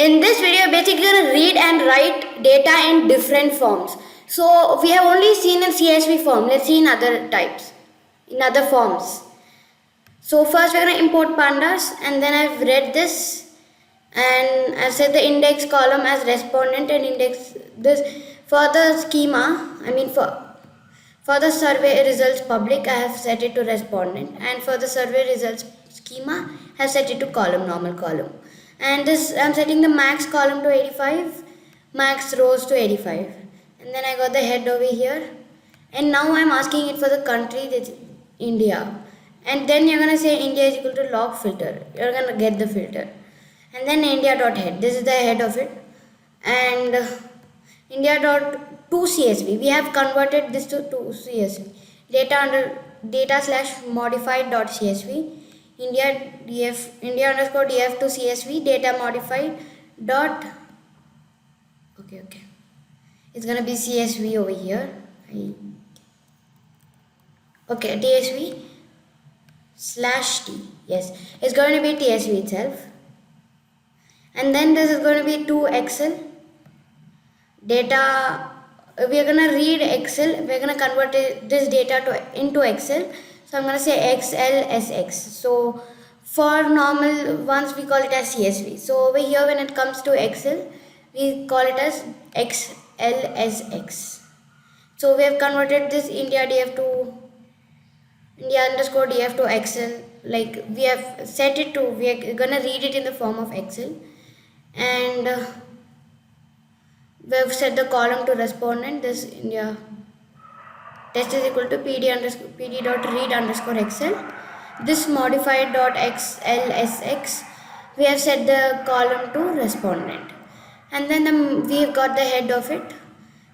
In this video, basically going to read and write data in different forms. So we have only seen in CSV form. Let's see in other types, in other forms. So first we're going to import pandas, and then I've read this and I've set the index column as respondent and index this for the schema. I mean for the survey results public, I have set it to respondent, and for the survey results schema, I have set it to column, normal column. And this I'm setting the max column to 85, max rows to 85, and then I got the head over here, and now I'm asking it for the country, that's India, and then you're gonna say India is equal to log filter. You're gonna get the filter, and then India.head. This is the head of it, and India.to CSV. We have converted this to CSV. Data/modified.csv. India underscore df to CSV. Data modified dot. Okay. It's gonna be CSV over here. Okay, TSV/t. Yes, it's going to be TSV itself. And then this is going to be to Excel. Data, we are going to read Excel. We are going to convert this data into Excel. So I'm going to say XLSX. So for normal ones, we call it as CSV. So over here, when it comes to Excel, we call it as XLSX. So we have converted this India underscore df to Excel. Like we have set it to, we are going to read it in the form of Excel. And we have set the column to respondent. This India test is equal to pd.read underscore Excel. This modified dot XLSX, we have set the column to respondent, and then we have got the head of it,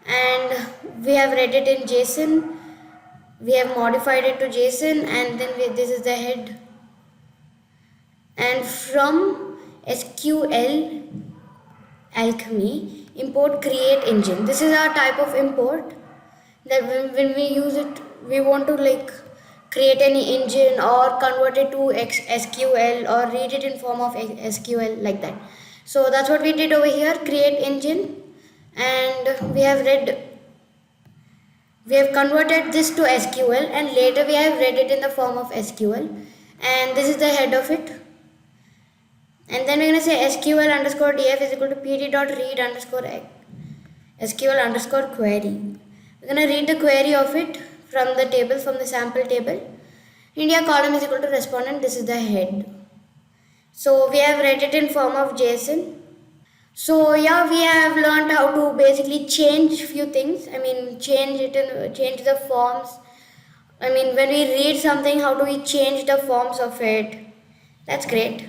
and we have read it in JSON. We have modified it to JSON, and then this is the head. And from SQL Alchemy, import create engine. This is our type of import that when we use it, we want to like create any engine or convert it to SQL or read it in form of SQL, like that. So that's what we did over here, create engine, and we have converted this to SQL, and later we have read it in the form of SQL, and this is the head of it. And then we're going to say SQL underscore df is equal to pd.read underscore SQL underscore query. We're going to read the query of it from the table, from the sample table. India column is equal to respondent. This is the head. So we have read it in form of JSON. So yeah, we have learned how to basically change few things. I mean, change the forms. I mean, when we read something, how do we change the forms of it? That's great.